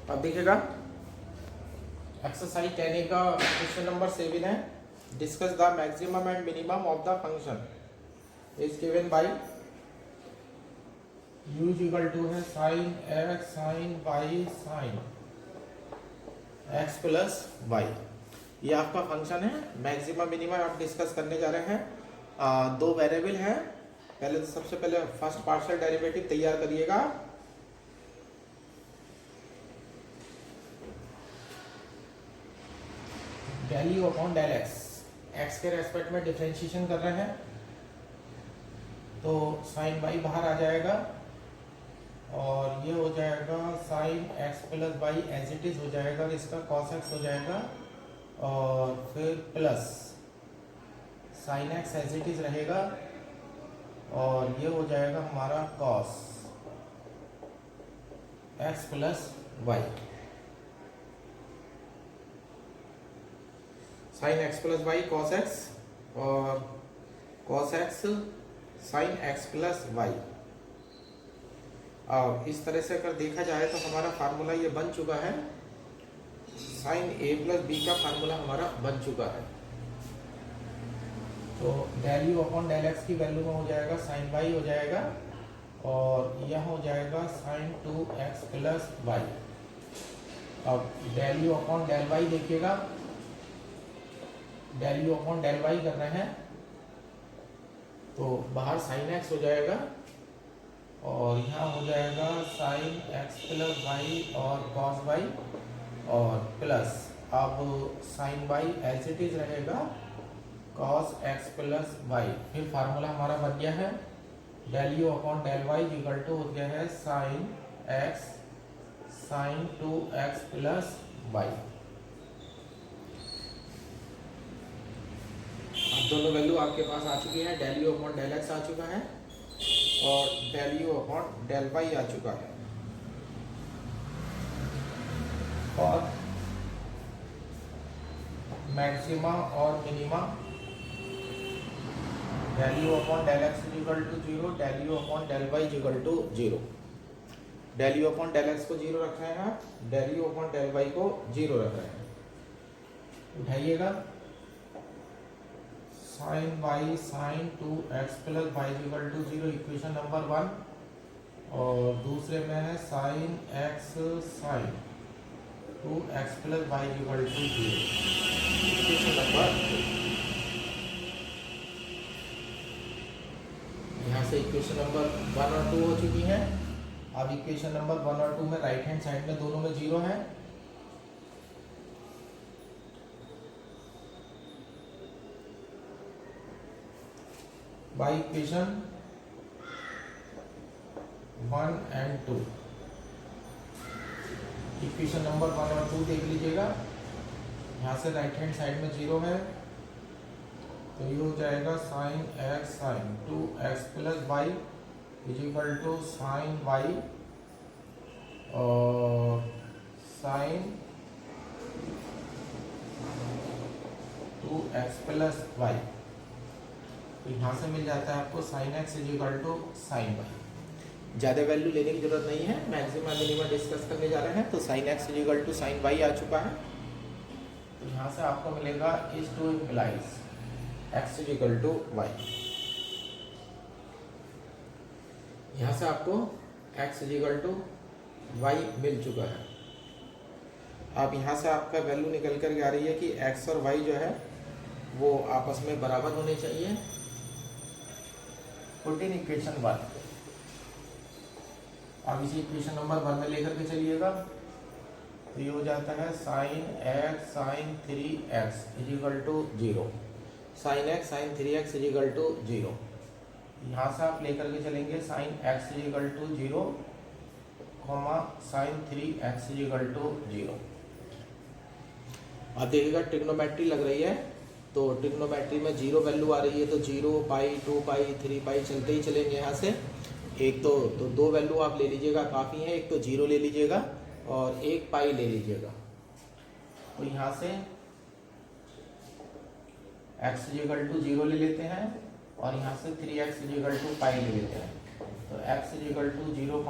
अब देखिएगा exercise 10A का क्वेश्चन नंबर 7 है। Discuss the maximum and minimum of the function is given by u equal to है sine x sine y sine x plus y. ये आपका function है। Maximum minimum आप discuss करने जा रहे हैं। दो वेरिएबल हैं। पहले तो सबसे पहले फर्स्ट पार्शियल डेरिवेटिव तैयार करिएगा। Value upon del x, x के रेस्पेक्ट में डिफरेंशिएशन कर रहे हैं तो साइन वाई बाहर आ जाएगा और ये हो जाएगा sine x plus y as it is हो जाएगा, इसका कॉस एक्स हो जाएगा और फिर plus sine x as it is रहेगा और ये हो जाएगा हमारा cos x plus y. Sine x plus y cos x और cos x sine x plus y. और इस तरह से अगर देखा जाए तो हमारा फार्मूला ये बन चुका है। साइन ए प्लस बी का फार्मूला हमारा बन चुका है। तो del u upon del x की वैल्यू में हो जाएगा साइन वाई हो जाएगा और यह हो जाएगा साइन 2x प्लस वाई। अब del u upon del y देखिएगा, del u upon del y कर रहे हैं तो बाहर साइन एक्स हो जाएगा और यहाँ हो जाएगा साइन एक्स प्लस वाई और कॉस वाई और प्लस अब sine y as it is रहेगा कॉस एक्स प्लस वाई। फिर फार्मूला हमारा बन गया है del u upon del y equal to हो गया है sine x sine 2x plus y. दोनों वैल्यू आपके पास आ चुकी है। Del u upon del x आ चुका है और del u upon del y आ चुका है। और मैक्सिमा और minima del u upon del x equal to 0, del u upon del y equal to 0। Del u upon del x को 0 रख रहे हैं, del u upon del y को 0 रख रहे हैं। उठाइएगा sine y sine 2x plus y equal to 0 equation number 1 और दूसरे में है sine x sine 2x plus y equal to 0 equation number 2। यहाँ से इक्वेशन नंबर 1 और 2 हो चुकी है। अब इक्वेशन नंबर 1 और 2 में राइट हैंड साइड में दोनों में 0 है। By equation 1 and 2, equation number 1 और 2 देख लीजिएगा। यहाँ से राइट हैंड साइड में 0 है तो ये हो जाएगा sine x sine 2x plus y is equal to sine y और साइन 2x प्लस वाई। तो यहाँ से मिल जाता है आपको sine x is equal to sine y. ज़्यादा वैल्यू लेने की जरूरत नहीं है, मैक्सिमम मिनिमम डिस्कस करने जा रहे हैं तो sine x is equal to sine y आ चुका है। तो यहाँ से आपको मिलेगा is to implies x is equal to y. यहाँ से आपको x is equal to y मिल चुका है। अब यहाँ से आपका वैल्यू निकल कर आ रही है कि एक्स और वाई जो है वो आपस में बराबर होने चाहिए। Put in equation 1। अब इसी इक्वेशन नंबर 1 में लेकर के चलिएगा तो ये हो जाता है sine x sine 3x is equal to 0, sine x sine 3x is equal to 0। यहाँ से आप लेकर के चलेंगे sine x is equal to 0 comma sine 3x is equal to 0। अब देखिएगा ट्रिग्नोमेट्री लग रही है तो ट्रिग्नोमेट्री में 0 वैल्यू आ रही है तो 0 पाई 2 पाई 3 पाई चलते ही चलेंगे। यहाँ से एक तो 2 वैल्यू आप ले लीजिएगा काफ़ी है, एक तो 0 ले लीजिएगा और एक पाई ले लीजिएगा। तो यहाँ से x इक्वल टू 0 ले लेते हैं और यहाँ से 3x इक्वल टू पाई ले लेते हैं। तो x equal to 0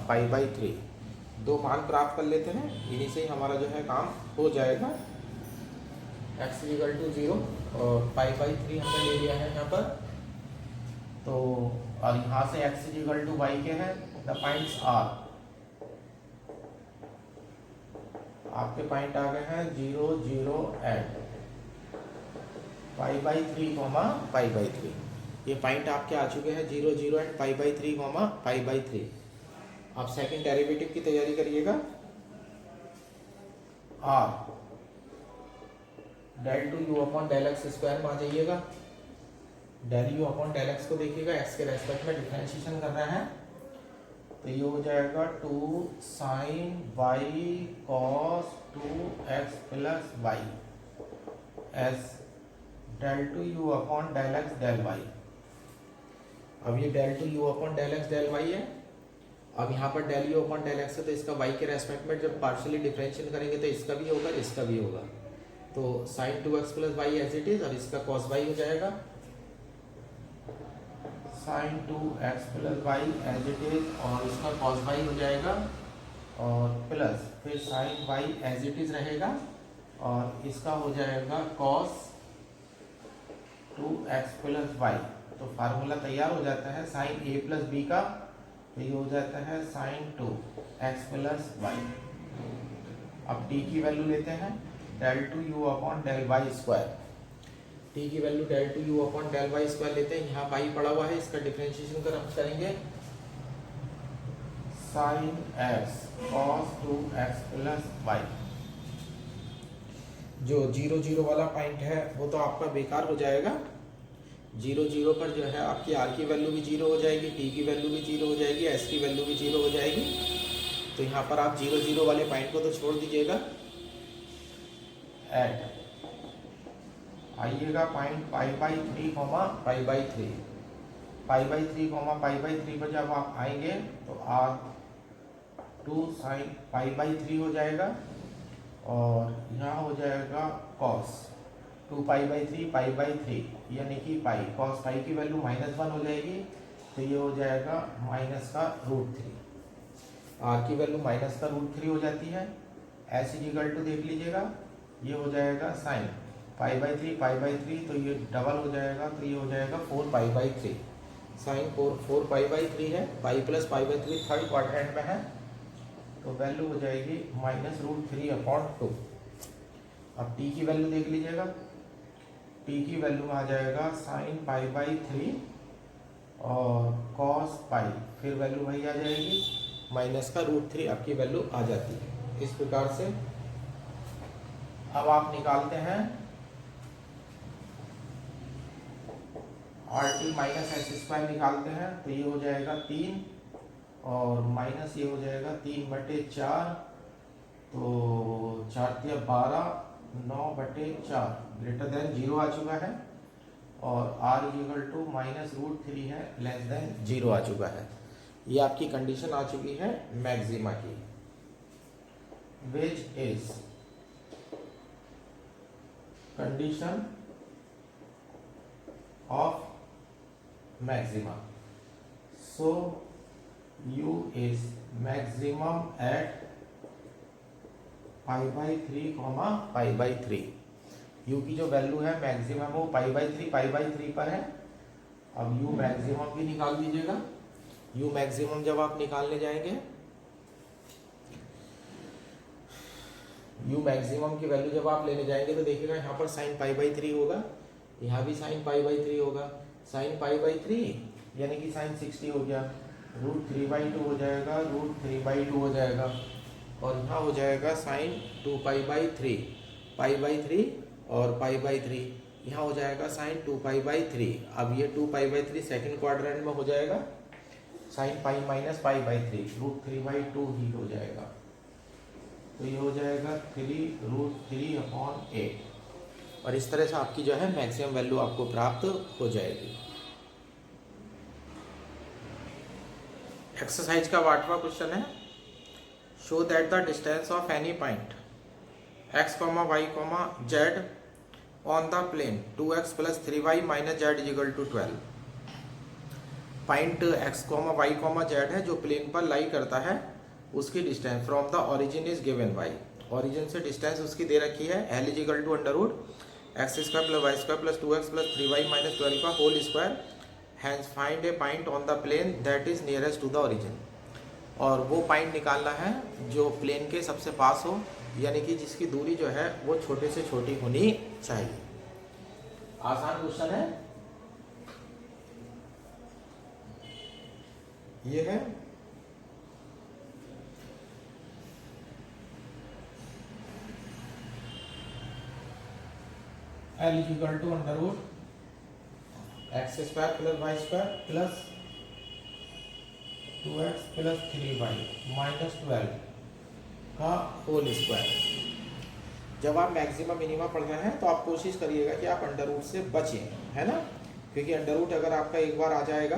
pi by 3 दो मान प्राप्त कर लेते हैं, इन्हीं से ही हमारा जो है काम हो जाएगा। x इक्वल टू 0 और π/3 हमने ले लिया है यहाँ पर। तो और यहाँ से x इक्वल टू y के हैं, द पॉइंट्स आर, आपके पॉइंट आ गए हैं 0 0 एंड π/3 π/3। ये पॉइंट आपके आ चुके हैं 0 0 एंड π/3 π/3। आप सेकंड डेरिवेटिव की तैयारी करिएगा। R del two u upon del x square में आ जाइएगा। Del u upon del x को देखिएगा, एक्स के रेस्पेक्ट में डिफरेंशिएशन कर रहे हैं, तो ये हो जाएगा 2 sin y cos 2x प्लस y s del two u upon del x del y. अब ये del two u upon del x del y है। अब यहाँ पर del u upon del x है, तो इसका y के रेस्पेक्ट में जब पार्शियली डिफरेंशिएट करेंगे तो इसका भी होगा, इसका भी होगा। तो sin 2x plus y as it is, और इसका cos y हो जाएगा sin 2x plus y as it is, और इसका cos y हो जाएगा, और प्लस फिर sin y as it is रहेगा, और इसका हो जाएगा cos 2x प्लस वाई। तो फार्मूला तैयार हो जाता है sin a प्लस बी का, तो ये हो जाता है sin 2x प्लस वाई। अब t की वैल्यू लेते हैं, del two u upon del y square. t की value del two u upon del y square लेते हैं, यहाँ पाई पड़ा हुआ है, इसका डिफरेंशिएशन कर हम करेंगे sin x cos 2x plus y. जो 0 0 वाला पॉइंट है वो तो आपका बेकार हो जाएगा। 0 0 पर जो है आपकी r की वैल्यू भी 0 हो जाएगी, t की वैल्यू भी 0 हो जाएगी, s की वैल्यू भी 0 हो जाएगी। तो यहाँ पर आप 0 0 वाले पॉइंट को तो छोड़ दीजिएगा। एट आइएगा पॉइंट π/3 π/3, π/3 π/3 पर जब आप आएंगे तो r 2 sin π/3 हो जाएगा, और यहाँ हो जाएगा cos 2 π/3 π/3, यानी कि पाई cos पाई की वैल्यू -1 हो जाएगी, तो ये हो जाएगा माइनस का √3। r की वैल्यू माइनस का √3 हो जाती है। s इक्वल टू देख लीजिएगा, ये हो जाएगा sin π/3 π/3, तो ये डबल हो जाएगा, तो ये हो जाएगा 4 π/3। sin 4 π/3 है, पाई प्लस π/3 थर्ड क्वाड्रेंट में है, तो वैल्यू हो जाएगी -√3/2। अब t की वैल्यू देख लीजिएगा, t की वैल्यू आ जाएगा sin π/3 और cos पाई, फिर वैल्यू वही आ जाएगी माइनस का √3, आपकी वैल्यू आ जाती है। इस प्रकार से अब आप निकालते हैं RT माइनस एस स्क्वायर निकालते हैं, तो ये हो जाएगा 3 और माइनस ये हो जाएगा 3/4, तो 4 × 12 9/4 ग्रेटर देन 0 आ चुका है, और r इक्वल टू -√3 है, लेस देन 0 आ चुका है। ये आपकी कंडीशन आ चुकी है मैक्सिमा की, which is condition of maxima. So u is maximum at π/3 π/3। u की जो वैल्यू है मैक्सिमम वो π/3 पर है। अब u मैक्सिमम भी निकाल दीजिएगा। u मैक्सिमम जब आप निकालने जाएंगे, u मैक्सिमम की वैल्यू जब आप लेने जाएंगे तो देखिएगा यहाँ पर sin π/3 होगा, यहाँ भी sin π/3 होगा। sin π/3 यानी कि sin 60 हो गया, √3/2 हो जाएगा, √3/2 हो जाएगा, और यहाँ हो जाएगा sin 2π/3 π/3 और π/3, यहाँ हो जाएगा sin 2π/3। अब ये 2π/3 सेकंड क्वाड्रेंट में हो जाएगा, sin पाई माइनस π/3 √3/2 ही हो जाएगा, तो ये हो जाएगा 3√3/8, और इस तरह से आपकी जो है मैक्सिमम वैल्यू आपको प्राप्त हो जाएगी। एक्सरसाइज का 8वां क्वेश्चन है, show that the distance of any point x, y, z on the plane 2x + 3y - z = 12। Point x, y, z है जो प्लेन पर लाई करता है उसकी distance from the origin is given by, origin से डिस्टेंस उसकी दे रखी है, l is equal to under root x square plus y square plus 2x plus 3y minus 12 का whole square, hence find a point on the plane that is nearest to the origin. और वो point निकालना है जो plane के सबसे पास हो, यानी कि जिसकी दूरी जो है वो छोटे से छोटी होनी चाहिए। आसान क्वेश्चन है ये है। L is equal to under root x square plus y square plus 2x plus 3y minus 12 का होल स्क्वायर। जब आप मैक्सिमम मिनिमा पढ़ रहे हैं तो आप कोशिश करिएगा कि आप अंडर रूट से बचें, है ना, क्योंकि अंडर रूट अगर आपका एक बार आ जाएगा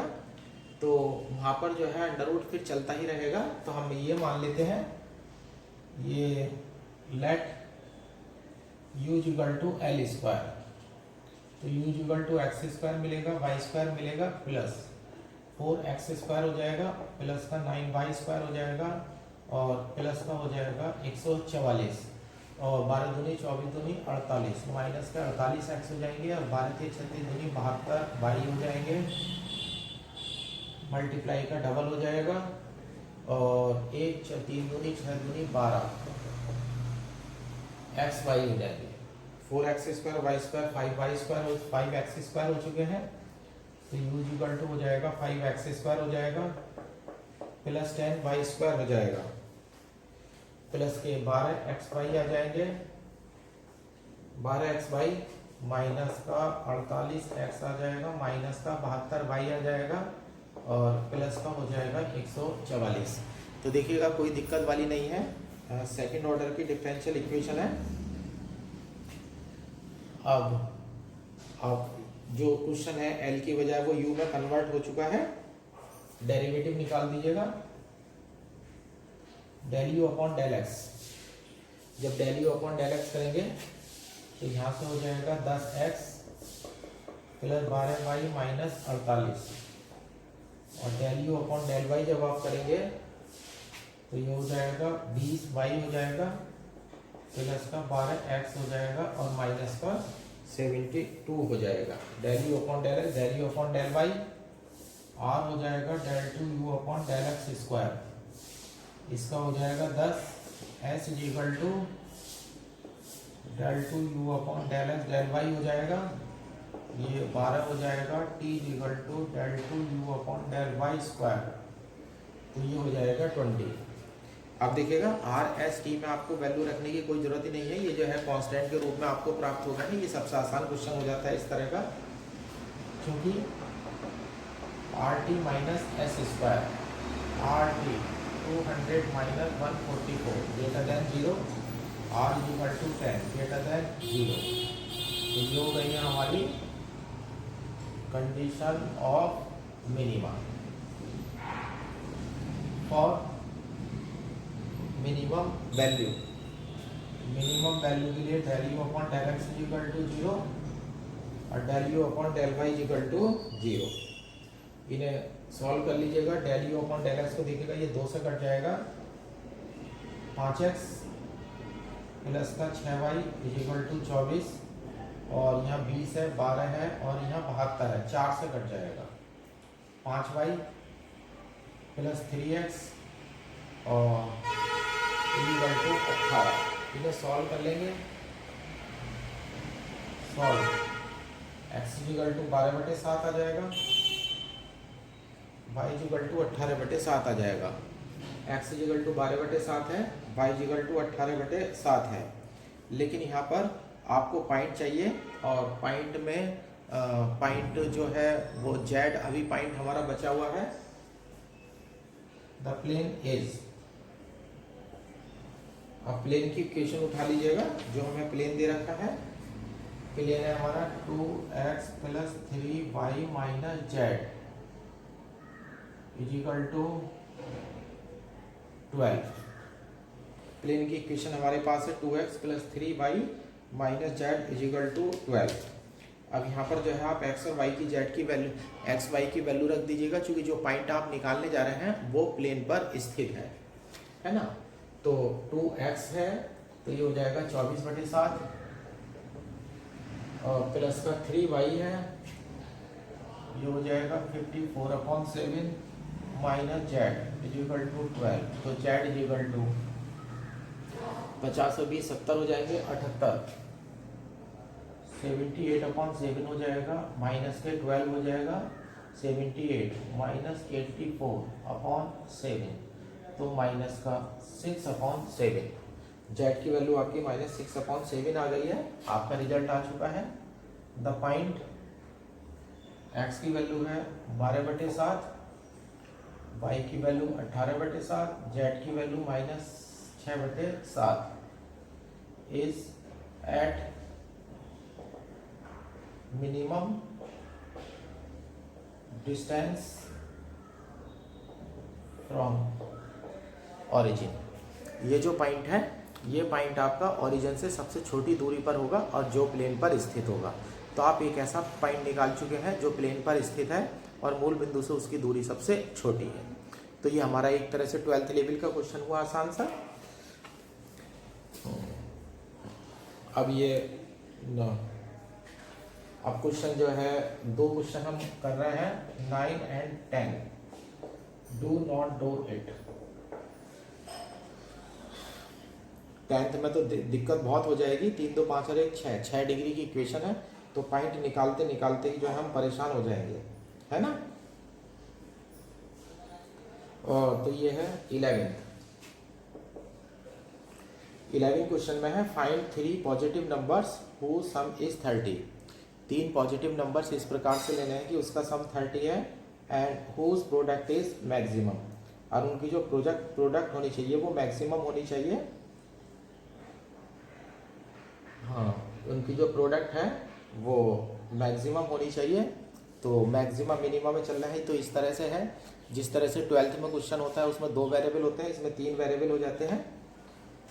तो वहाँ पर जो है अंडर रूट फिर चलता ही रहेगा। तो हम ये मान लेते हैं, ये let u equal to l square, तो u equal to x square मिलेगा, वाई स्क्वायर मिलेगा प्लस 4x स्क्वायर हो जाएगा प्लस का 9y स्क्वायर हो जाएगा और प्लस का हो जाएगा 144 और 12 दूनी 24 दूनी 48 माइनस का 48x हो जाएंगे और 12 के 36 दूनी 72 y हो जाएंगे, मल्टीप्लाई का डबल हो जाएगा और 1 3 दूनी 6 दूनी 12 x y हो जाएंगे, 4x square y square 5y square 5x square हो चुके हैं। तो u इक्वल टू हो जाएगा 5x स्क्वायर हो जाएगा प्लस 10y स्क्वायर हो जाएगा प्लस के 12xy आ जाएंगे, 12xy माइनस का 48x आ जाएगा माइनस का 72y आ जाएगा और प्लस का हो जाएगा 144। तो देखिएगा कोई दिक्कत वाली नहीं है, सेकंड ऑर्डर की डिफरेंशियल इक्वेशन है। अब जो क्वेश्चन है एल की बजाय वो यू में कन्वर्ट हो चुका है, डेरिवेटिव निकाल दीजिएगा, del u upon del x. जब del u upon del x करेंगे तो यहाँ से हो जाएगा 10x प्लस 12y माइनस 48 और del u upon del y जब आप करेंगे तो ये हो जाएगा 20y हो जाएगा प्लस का 12x हो जाएगा और माइनस का 72 हो जाएगा। Del u upon del x, del u upon del y, r हो जाएगा del two u upon del x square, इसका हो जाएगा 10 s is equal to del two u upon del x del y हो जाएगा, ये 12 हो जाएगा t is equal to del two u upon del y square, तो ये हो जाएगा 20। अब देखिएगा आर एस टी में आपको वैल्यू रखने की कोई जरूरत ही नहीं है, ये जो है कांस्टेंट के रूप में आपको प्राप्त होगा नहीं। ये सबसे आसान क्वेश्चन हो जाता है इस तरह का, क्योंकि r t minus s square, r t 200 minus 144 greater than 0, r is equal to 10 greater than 0। तो ये हो गई है हमारी condition of minima for minimum value. Minimum value के लिए del u upon del x is equal to 0 और del u upon del y is equal to 0। इन्हें सॉल्व कर लीजिएगा। Del u upon del x को देखिएगा, ये 2 से कट जाएगा, 5x प्लस का 6y इज इक्वल टू 24 और यहाँ 20 है 12 है और यहाँ 72 है, 4 से कट जाएगा, 5y प्लस 3x और इक्वल टू 18। इन्हें सॉल्व कर लेंगे, सॉल्व x इक्वल टू 12/7 आ जाएगा, y इक्वल टू 18/7 आ जाएगा। x इक्वल टू 12/7 है, y इक्वल टू 18/7 है। लेकिन यहाँ पर आपको पॉइंट चाहिए और पॉइंट में पॉइंट जो है वो z अभी पॉइंट हमारा बचा हुआ है। द प्लेन इज, अब प्लेन की इक्वेशन उठा लीजिएगा जो हमें प्लेन दे रखा है। प्लेन है हमारा 2x plus 3y minus z is equal to 12। Plane की इक्वेशन हमारे पास है 2x plus 3y minus z is equal to 12। अब यहाँ पर जो है आप x और y की z की वैल्यू, x y की वैल्यू रख दीजिएगा, क्योंकि जो पॉइंट आप निकालने जा रहे हैं वो प्लेन पर स्थित है। है ना। तो 2x है तो ये हो जाएगा 24/7 और प्लस का 3y है, ये हो जाएगा 54/7 माइनस जेड इजिकल टू 12। तो जेड इजिकल टू 50 और 20 70 हो जाएंगे, 78 78/7 हो जाएगा, माइनस के 12 हो जाएगा 78 माइनस 84/7, तो माइनस का 6/7। जेड की वैल्यू आपकी माइनस 6/7 आ गई है। आपका रिजल्ट आ चुका है। द पॉइंट एक्स की वैल्यू है 12/7, वाई की वैल्यू 18/7, जेड की value minus 6/7 is at minimum distance from origin. ये जो पॉइंट है, ये पॉइंट आपका ओरिजिन से सबसे छोटी दूरी पर होगा और जो प्लेन पर स्थित होगा। तो आप एक ऐसा पॉइंट निकाल चुके हैं जो प्लेन पर स्थित है और मूल बिंदु से उसकी दूरी सबसे छोटी है। तो ये हमारा एक तरह से 12th लेवल का क्वेश्चन हुआ आसान सा। अब ये अब क्वेश्चन जो है, दो क्वेश्चन हम कर रहे हैं 9 and 10। Do not do it. 10th में तो दिक्कत बहुत हो जाएगी। 3 2 5 और 1 6 डिग्री की इक्वेशन है, तो पॉइंट निकालते निकालते ही जो है हम परेशान हो जाएंगे, है ना। और तो ये है 11 क्वेश्चन में है find 3 positive numbers who some is 30। 3 positive numbers इस प्रकार से लेने हैं कि उसका सम 30 है and whose product is maximum, और उनकी जो प्रोडक्ट होनी चाहिए वो मैक्सिमम होनी चाहिए। हाँ, उनकी जो प्रोडक्ट है वो मैक्सिमम होनी चाहिए। तो मैक्सिमम मिनिमम में चल रहा है, तो इस तरह से है जिस तरह से 12th में क्वेश्चन होता है उसमें 2 वेरिएबल होते हैं, इसमें 3 वेरिएबल हो जाते हैं।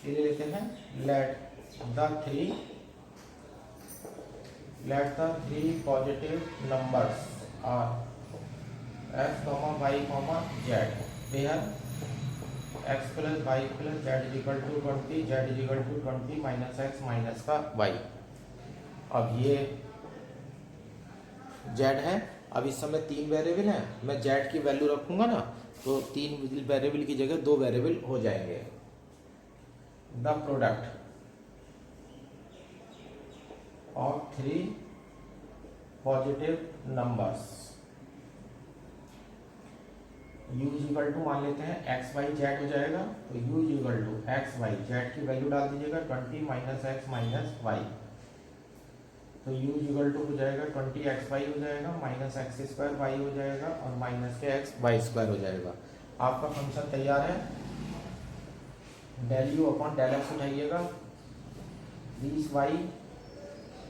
ये लेते हैं let the 3 positive numbers are x, y, z where x plus y plus z is equal to 20, z is equal to 20 minus x minus का y। अब ये z है। अब इस समय 3 वेरिएबल हैं, मैं z की वैल्यू रखूंगा ना, तो 3 वेरिएबल की जगह 2 वेरिएबल हो जाएंगे। The product of 3 positive numbers u equal to मान लेते हैं x y z हो जाएगा, तो u equal to x y z की वैल्यू डाल दीजिएगा 20 माइनस x माइनस y, तो u इक्वल टू हो जाएगा 20 xy हो जाएगा माइनस एक्स स्क्वायर y हो जाएगा और माइनस के x y स्क्वायर हो जाएगा। आपका फंक्शन तैयार है। Del u upon del x उठाइएगा, 20y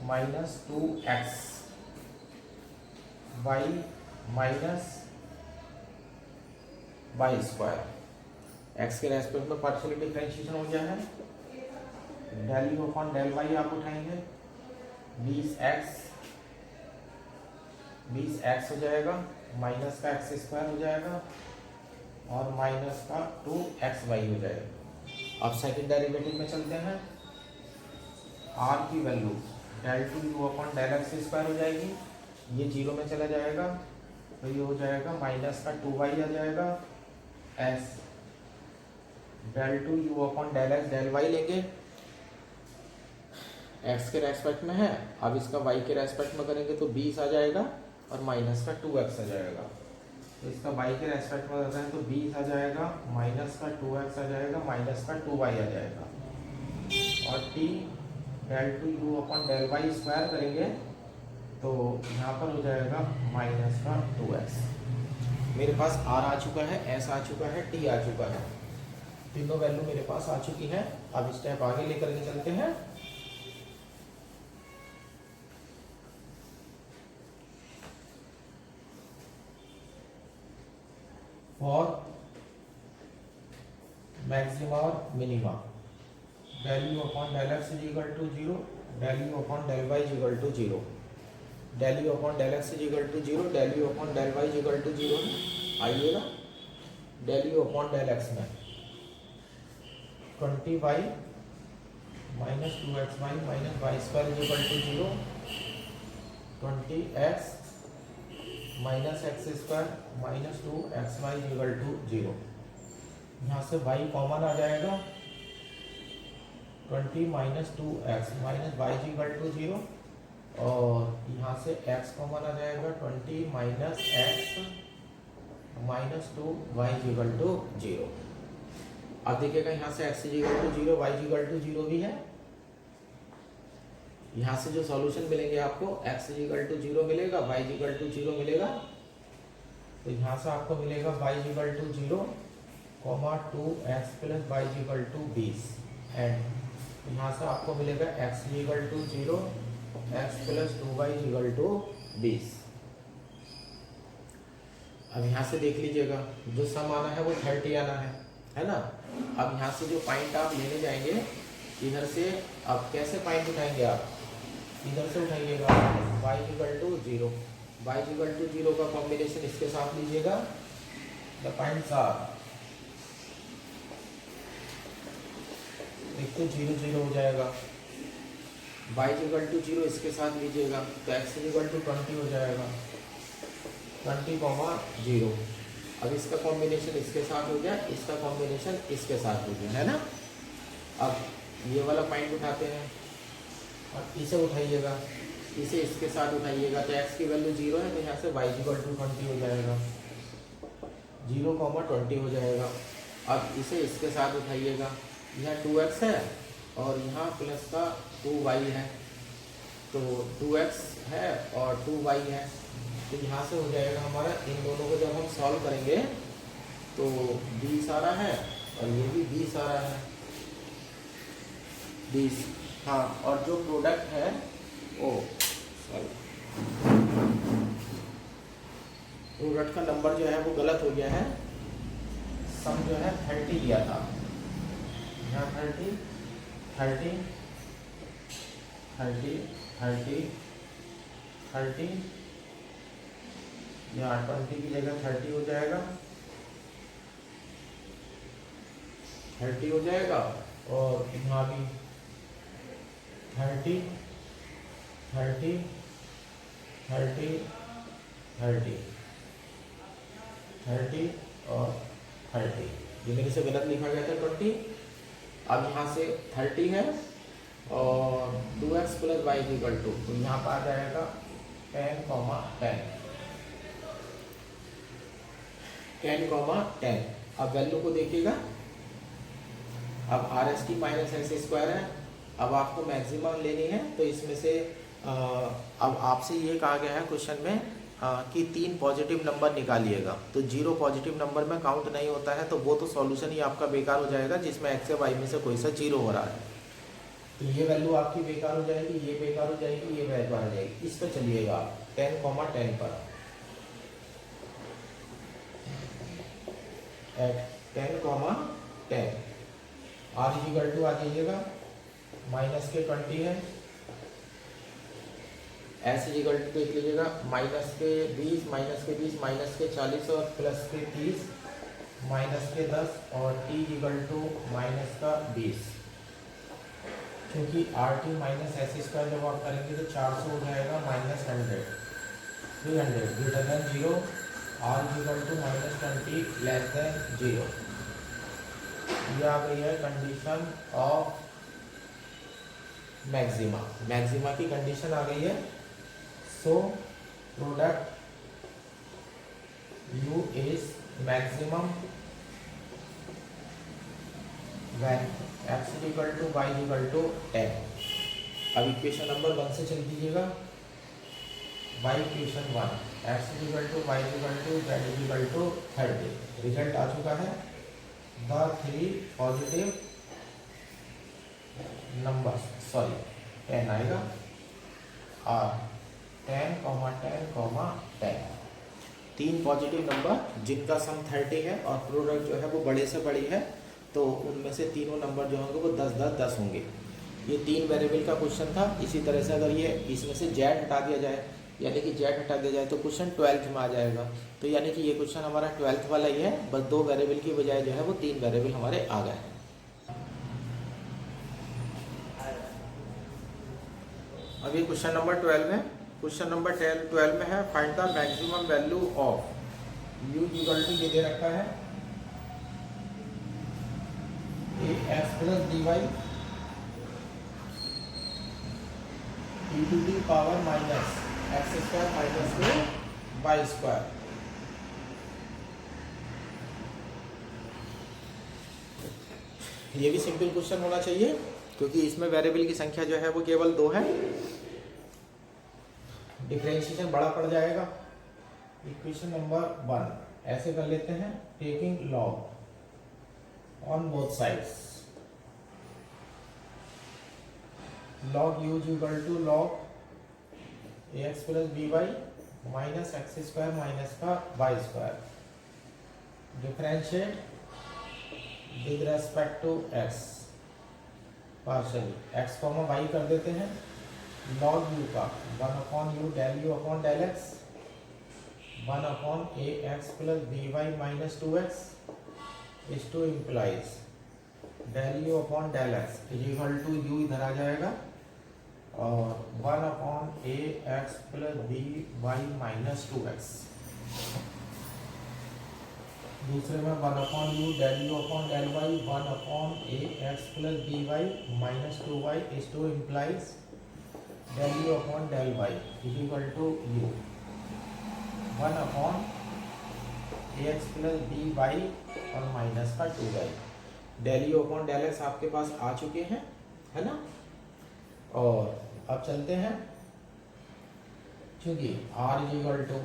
minus 2x y minus y square. X के रेस्पेक्ट में पार्शियल डिफरेंशिएशन हो गया है। Del u upon del y आप उठाएंगे, 20x हो जाएगा माइनस का एक्स स्क्वायर हो जाएगा और माइनस का 2xy हो जाएगा। अब सेकंड डेरिवेटिव में चलते हैं। r की value del two u upon del x square हो जाएगी, ये 0 में चला जाएगा, तो ये हो जाएगा माइनस का 2y आ जाएगा s del two u upon del x del y लेंगे, एक्स के रेस्पेक्ट में है। अब इसका वाई के रेस्पेक्ट में करेंगे तो 20 आ जाएगा और माइनस का 2x आ जाएगा। तो इसका वाई के रेस्पेक्ट में करते हैं तो 20 आ जाएगा माइनस का 2x आ जाएगा माइनस का 2y आ जाएगा, और t del two u upon del y square करेंगे तो यहाँ पर हो जाएगा माइनस का 2x। मेरे पास r आ चुका है, s आ चुका है, t आ चुका है, तीनों वैल्यू मेरे पास आ चुकी है। अब स्टेप आगे लेकर के चलते हैं। फॉर मैक्सिमा और minima del u upon del x is equal to 0, del u upon del y is equal to 0, del u upon del x is equal to 0, del u upon del y is equal to 0। आइएगा del u upon del x में 20y minus 2xy minus y square is equal to 0, 20x minus x square minus 2xy is equal to 0। यहाँ से y common आ जाएगा, 20 minus 2x minus y is equal to 0, और यहाँ से x common आ जाएगा, 20 minus x minus 2y is equal to 0। अब देखिएगा यहाँ से x is equal to 0, y is equal to 0 भी है। यहाँ से जो सॉल्यूशन मिलेंगे आपको, x इज इक्वल टू 0 मिलेगा, y इज इक्वल टू 0 मिलेगा। तो यहाँ से आपको मिलेगा y is equal to 0, 2x plus y is equal to 20, and यहाँ से आपको मिलेगा x is equal to 0, x plus 2y is equal to 20। अब यहाँ से देख लीजिएगा, जो सम आना है वो 30 आना है ना। अब यहाँ से जो पॉइंट आप लेने जाएंगे, इधर से अब कैसे पॉइंट उठाएंगे आप, इधर से उठाइएगा, y equal to 0, y equal to 0 का कॉम्बिनेशन इसके साथ लीजिएगा, द पॉइंट्स आर, एक तो 0 0 हो जाएगा, y इक्वल टू 0 इसके साथ लीजिएगा तो x इक्वल टू 20 हो जाएगा, 20, 0। अब इसका कॉम्बिनेशन इसके साथ हो गया, इसका कॉम्बिनेशन इसके साथ हो गया, है ना। अब ये वाला पॉइंट उठाते हैं और इसे उठाइएगा, इसे इसके साथ उठाइएगा तो x की वैल्यू 0 है, तो यहाँ से y इक्वल टू 20 हो जाएगा, 0, 20 हो जाएगा। अब इसे इसके साथ उठाइएगा, यहाँ 2x है और यहाँ प्लस का 2y है, तो 2x है और 2y है, तो यहाँ से हो जाएगा हमारा, इन दोनों को जब हम सॉल्व करेंगे तो 20 आ रहा है और ये भी 20 आ रहा है, 20। हाँ, और जो प्रोडक्ट है वो प्रोडक्ट का नंबर जो है वो गलत हो गया है, सम जो है 30 दिया था, यहाँ 30 30 30 30 30, यहाँ 20 की जगह 30 हो जाएगा, 30 हो जाएगा, और यहाँ भी 30 30 30 30 30 और 30, ये मेरे से गलत लिखा गया था 20। अब यहाँ से 30 है और 2x plus y equal to, तो यहाँ पर आ जाएगा 10, 10। अब वैल्यू को देखिएगा, अब R S T minus x square है, अब आपको मैक्सिमम लेनी है, तो इसमें से अब आपसे ये कहा गया है क्वेश्चन में कि 3 पॉजिटिव नंबर निकालिएगा, तो 0 पॉजिटिव नंबर में काउंट नहीं होता है, तो वो तो सॉल्यूशन ही आपका बेकार हो जाएगा जिसमें एक्स या वाई में से कोई सा 0 हो रहा है, तो ये वैल्यू आपकी बेकार हो जाएगी, ये बेकार हो जाएगी, ये बेकार हो जाएगी। इस पर चलिएगा 10, 10 पर, एट 10, 10 आर इक्वल टू आ जाइएगा, माइनस के 20 है, एस इक्वल टू देख लीजिएगा, माइनस के 20 माइनस के 40 और प्लस के 30 माइनस के 10 और टी इक्वल टू माइनस का 20। क्योंकि r t minus s square जब आप करेंगे तो 400 हो जाएगा, minus 100, 300 greater than 0, r equal to minus 20 less than 0। ये आ गई है कंडीशन ऑफ मैक्सिमा, मैक्सिमा की कंडीशन आ गई है। So product U is maximum when x equal to y equal to 10। अब इक्वेशन नंबर 1 से चल दीजिएगा, y equation 1, x equal to y equal to z equal to 30। Result आ चुका है, द 3 पॉजिटिव नंबर, सॉरी 10 आएगा, और 10, 10, 3 पॉजिटिव नंबर जिनका सम 30 है और प्रोडक्ट जो है वो बड़े से बड़ी है, तो उनमें से तीनों नंबर जो होंगे वो 10, 10, 10 होंगे। ये 3 वेरिएबल का क्वेश्चन था। इसी तरह से अगर ये इसमें से z हटा दिया जाए, यानी कि z हटा दिया जाए तो क्वेश्चन 12th में आ जाएगा। तो यानी कि ये क्वेश्चन हमारा 12th वाला ही है, बस 2 वेरिएबल की बजाय जो है वो 3 वेरिएबल हमारे आ गए हैं। अब ये क्वेश्चन नंबर 12 है। क्वेश्चन नंबर 12 में है find the maximum value of u equal to ये दे रखा है a x plus d y e to the power minus x square minus two y square. ये भी सिंपल क्वेश्चन होना चाहिए क्योंकि इसमें वेरिएबल की संख्या जो है वो केवल 2 है। डिफरेंशिएशन बड़ा पड़ जाएगा। इक्वेशन नंबर 1 ऐसे कर लेते हैं, taking log on both sides, log u equal to log a x plus b y minus x square minus का y square, differentiate with respect to x partially, x comma y कर देते हैं, log u का 1 upon u del u upon del x 1 upon a x plus b y minus 2x is to implies del u upon del x equal to u इधर आ जाएगा और 1 upon a x plus b y minus 2x। दूसरे में 1 upon u del u upon del y 1 upon a x plus b y minus 2y is to implies del u upon del y equal to u 1 upon a x plus b y और minus का 2y। Del u upon del x आपके पास आ चुके हैं, है ना। और अब चलते हैं, क्योंकि r equal to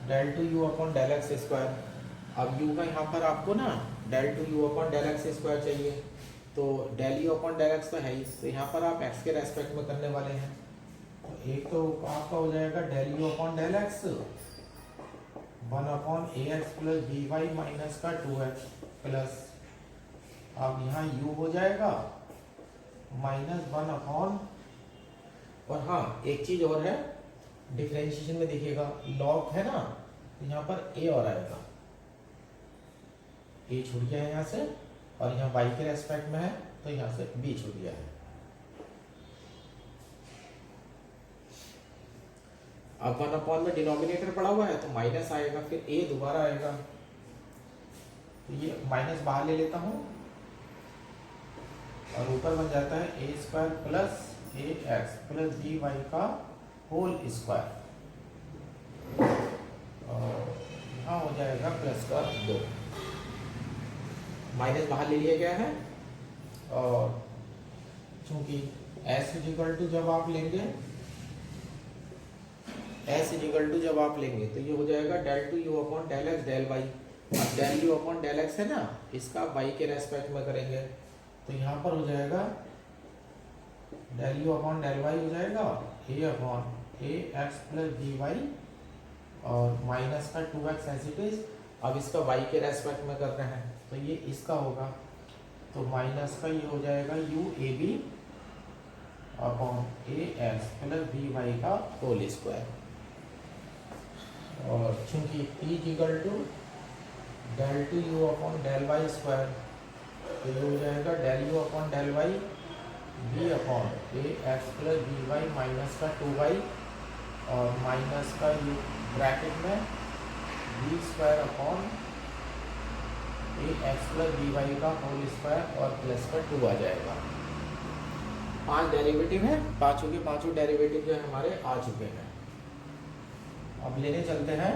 del two u upon del x square. अब u का यहाँ पर आपको ना del two u upon del x square चाहिए, तो del u upon del x तो है ही, तो यहाँ पर आप x के रेस्पेक्ट में करने वाले हैं। तो एक तो आपका हो जाएगा del u upon del x 1 upon a x plus b y minus का 2x प्लस, अब यहाँ u हो जाएगा माइनस 1 अपॉन, और हाँ एक चीज और है, डिफरेंशिएशन में देखिएगा लॉग है ना, तो यहाँ पर a और आएगा, a छूट गया है यहाँ से, और यहाँ y के रेस्पेक्ट में है तो यहाँ से b छूट गया है। अब 1 अपॉन में डिनोमिनेटर पड़ा हुआ है तो माइनस आएगा, फिर a दोबारा आएगा, तो ये माइनस बाहर ले लेता हूँ और ऊपर बन जाता है a square plus A x plus b y का होल स्क्वायर, और यहाँ हो जाएगा प्लस का 2, माइनस बाहर ले लिया गया है। और चूंकि s इक्वल टू जब आप लेंगे तो ये हो जाएगा del two u upon del x del y. अब del u upon del x है ना, इसका y के रेस्पेक्ट में करेंगे तो यहाँ पर हो जाएगा del u upon del y हो जाएगा a upon a x plus b y और माइनस का 2x एज इट इज। अब इसका y के रेस्पेक्ट में कर रहे हैं तो ये इसका होगा, तो माइनस का ये हो जाएगा u a b upon a x plus b y का होल स्क्वायर। और चूंकि t equal to del two u upon del y square, तो ये हो जाएगा del u upon del y b upon a x plus b y minus का 2y और minus का यू ब्रैकेट में b square upon a x plus b y का whole square और प्लस का 2 आ जाएगा। 5 डेरिवेटिव है, पाँचों के पाँचों डेरिवेटिव जो है हमारे आ चुके हैं। अब लेने चलते हैं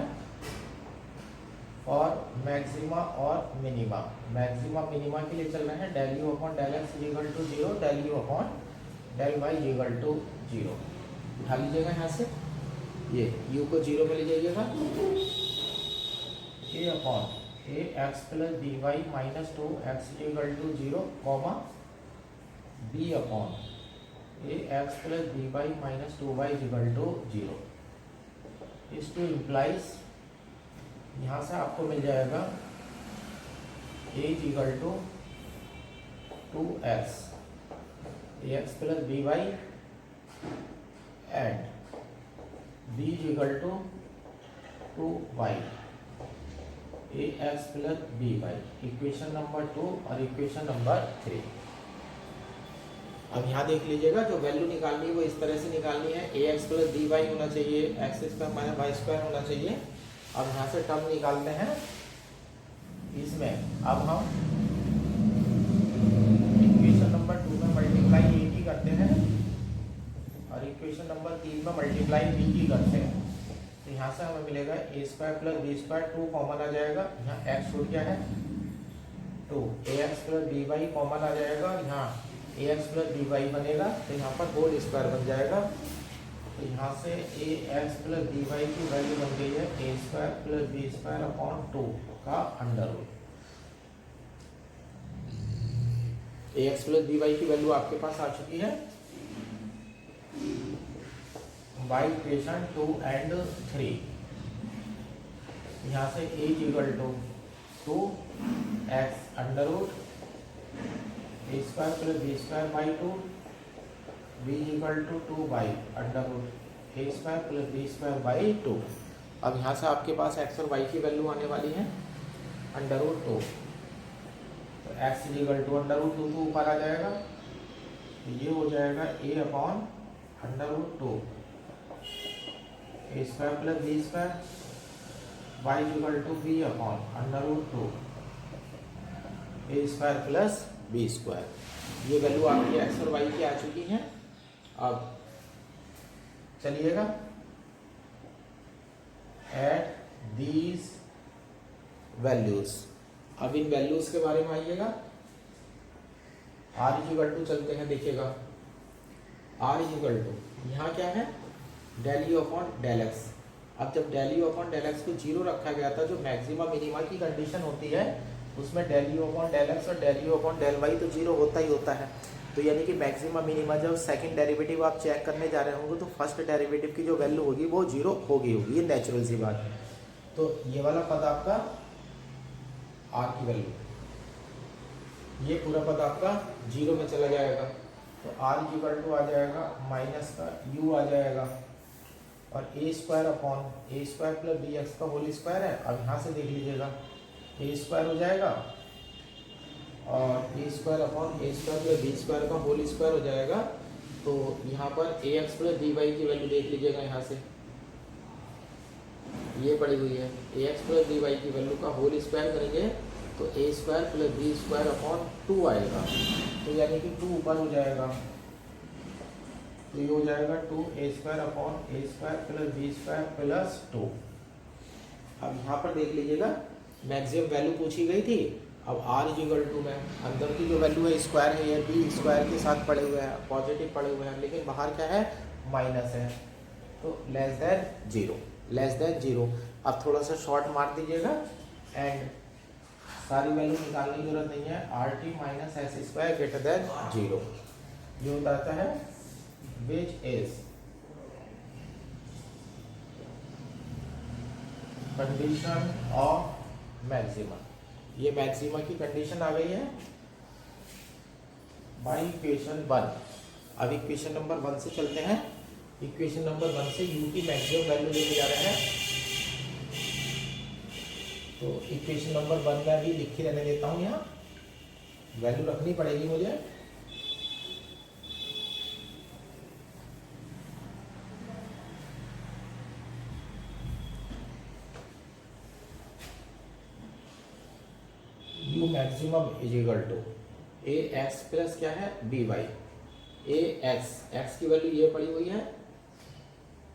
और मैक्सिमा और मिनिमा। मैक्सिमा मिनिमा के लिए चल रहे हैं del u upon del x equal to 0, del u upon del y equal to 0। उठा लीजिएगा यहाँ से, ये u को 0 में ले जाइएगा, a upon a x plus b y minus 2x equal to 0 comma b upon a x plus b y minus 2y equal to 0 इस टू इम्प्लाइज, यहाँ से आपको मिल जाएगा a equal to 2x a x plus b y and b equal to 2y a x plus b y, equation number 2 और equation number 3। अब यहाँ देख लीजिएगा, जो वैल्यू निकालनी है वो इस तरह से निकालनी है, a x plus d y होना चाहिए, x square minus y square होना चाहिए। अब यहाँ से टर्म निकालते हैं इसमें। अब हम इक्वेशन नंबर 2 में मल्टीप्लाई ए की करते हैं और इक्वेशन नंबर 3 में मल्टीप्लाई बी की करते हैं। तो यहाँ से हमें मिलेगा a square plus b square, 2 common आ जाएगा, यहाँ एक्स छूट गया है 2, a x plus d y common आ जाएगा, यहाँ a x plus d y बनेगा, तो यहाँ पर होल स्क्वायर बन जाएगा। तो यहाँ से a x plus d y की वैल्यू बन गई है a square plus b square upon 2 का under root. A x plus d y की वैल्यू आपके पास आ चुकी है। बाई इक्वेशन 2 एंड 3, यहाँ से a equal to 2x under root a square plus b square by 2, b equal to 2 by under root a square plus b square by 2। अब यहाँ से आपके पास x और y की वैल्यू आने वाली है अंडर रूट 2, तो x equal to under root 2 तो ऊपर आ जाएगा, तो ये हो जाएगा a upon under root 2 a square plus b square y equal to b upon under root 2 a square plus b square. ये वैल्यू आपकी एक्स और वाई की आ चुकी हैं। अब चलिएगा एट दीज वैल्यूज, अब इन वैल्यूज के बारे में आइएगा। आर इक्वल टू चलते हैं, देखिएगा आर इक्वल टू यहाँ क्या है del u upon del x. अब जब del u upon del x को 0 रखा गया था, जो मैक्सिमा मिनिमा की कंडीशन होती है उसमें del u upon del x और del u upon del y तो 0 होता ही होता है। तो यानी कि मैक्सिमा मिनिमा जब सेकंड डेरिवेटिव आप चेक करने जा रहे होंगे तो फर्स्ट डेरिवेटिव की जो वैल्यू होगी वो 0 होगी, ये नेचुरल सी बात है। तो ये वाला पद आपका आर की वैल्यू, ये पूरा पद आपका 0 में चला जाएगा, तो आर इक्वल टू आ जाएगा माइनस का यू आ जाएगा और a square upon a square plus B x का होल स्क्वायर है। अब यहाँ से देख लीजिएगा ए स्क्वायर हो जाएगा और a square upon a square plus b square का होल स्क्वायर हो जाएगा। तो यहाँ पर a x plus d y की वैल्यू देख लीजिएगा, यहाँ से ये पड़ी हुई है, a x plus d y की वैल्यू का होल स्क्वायर करेंगे तो a square plus b square upon 2 आएगा, तो यानी कि 2 ऊपर हो जाएगा, तो ये हो जाएगा 2 a square upon a square plus b square plus 2। अब यहाँ पर देख लीजिएगा मैक्सिमम वैल्यू पूछी गई थी। अब आर इक्वल टू में अंदर की जो वैल्यू है स्क्वायर है, ये बी स्क्वायर के साथ पड़े हुए हैं, पॉजिटिव पड़े हुए हैं, लेकिन बाहर क्या है माइनस है, तो लेस देन 0, लेस देन 0। अब थोड़ा सा शॉर्ट मार दीजिएगा एंड सारी वैल्यू निकालने की जरूरत नहीं है, are t minus s square greater than 0 ये बताता है which is condition of maxima. ये मैक्सिमा की कंडीशन आ गई है बाई इक्वेशन 1। अब इक्वेशन नंबर 1 से चलते हैं। इक्वेशन नंबर 1 से u की मैक्सिमम वैल्यू लेके जा रहे हैं, तो इक्वेशन नंबर 1 में अभी लिख ही रहने देता हूँ, यहाँ वैल्यू रखनी पड़ेगी मुझे। u maximum is equal to a x plus क्या है बी वाई, ए एक्स की वैल्यू ये पड़ी हुई है,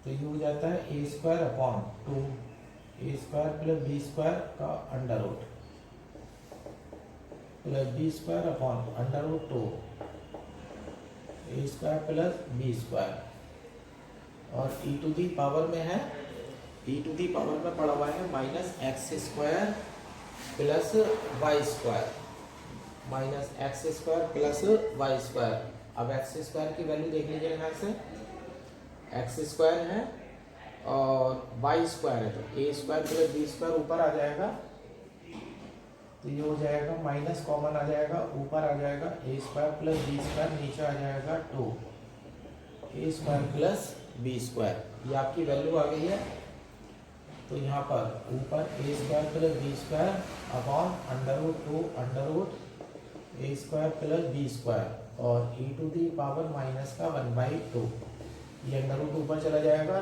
तो ये हो जाता है a square upon 2 a square plus b square का under root plus b square upon under root 2 a square plus b square, और ई टू दी पावर में है, ई टू दी पावर में पड़ा हुआ है minus x square plus y square, minus x square plus y square. अब x square की value देख लीजिए, यहाँ से एक्स स्क्वायर है और वाई स्क्वायर है, तो a square plus b square ऊपर आ जाएगा, तो ये हो जाएगा माइनस कॉमन आ जाएगा, ऊपर आ जाएगा ए स्क्वायर प्लस बी स्क्वायर, नीचे आ जाएगा 2 a square plus b square. ये आपकी वैल्यू आ गई है, तो यहाँ पर ऊपर a square plus b square upon under root 2 under root a square plus b square और e to the power minus का 1/2, ये अंडर रूट ऊपर चला जाएगा,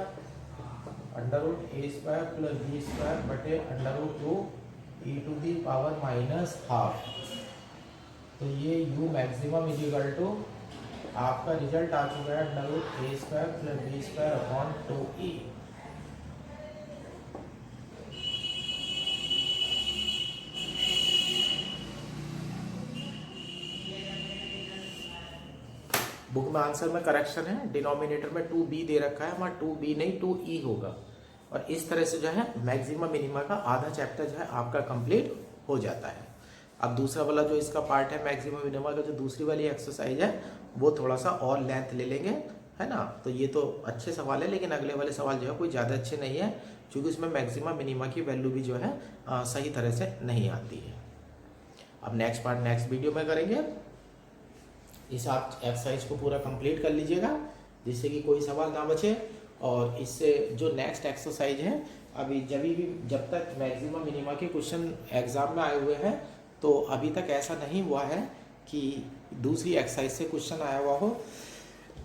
under root a square plus b square बटे under root 2 e to the power minus half. तो ये u maximum is equal to आपका रिजल्ट आ चुका है under root a square plus b square upon 2e। Book में answer में correction है, डिनोमिनेटर में 2b दे रखा है, वहाँ 2b नहीं 2e होगा। और इस तरह से जो है मैक्सिमम मिनिमा का आधा चैप्टर जो है आपका कंप्लीट हो जाता है। अब दूसरा वाला जो इसका पार्ट है मैक्सिमम मिनिमा का, जो दूसरी वाली एक्सरसाइज है वो थोड़ा सा और लेंथ ले लेंगे, है ना। तो ये तो अच्छे सवाल है, लेकिन अगले वाले सवाल जो है कोई ज़्यादा अच्छे नहीं है, क्योंकि उसमें मैक्सिमम मिनिमा की वैल्यू भी जो है सही तरह से नहीं आती है। अब नेक्स्ट पार्ट नेक्स्ट वीडियो में करेंगे। इस आप एक्सरसाइज को पूरा कंप्लीट कर लीजिएगा जिससे कि कोई सवाल ना बचे। और इससे जो नेक्स्ट एक्सरसाइज है, अभी जब तक मैक्सिमम मिनिमा के क्वेश्चन एग्जाम में आए हुए हैं, तो अभी तक ऐसा नहीं हुआ है कि दूसरी एक्सरसाइज से क्वेश्चन आया हुआ हो।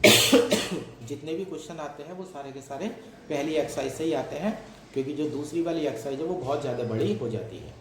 जितने भी क्वेश्चन आते हैं वो सारे के सारे पहली एक्सरसाइज से ही आते हैं, क्योंकि जो दूसरी वाली एक्सरसाइज है वो बहुत ज़्यादा बड़ी हो जाती है।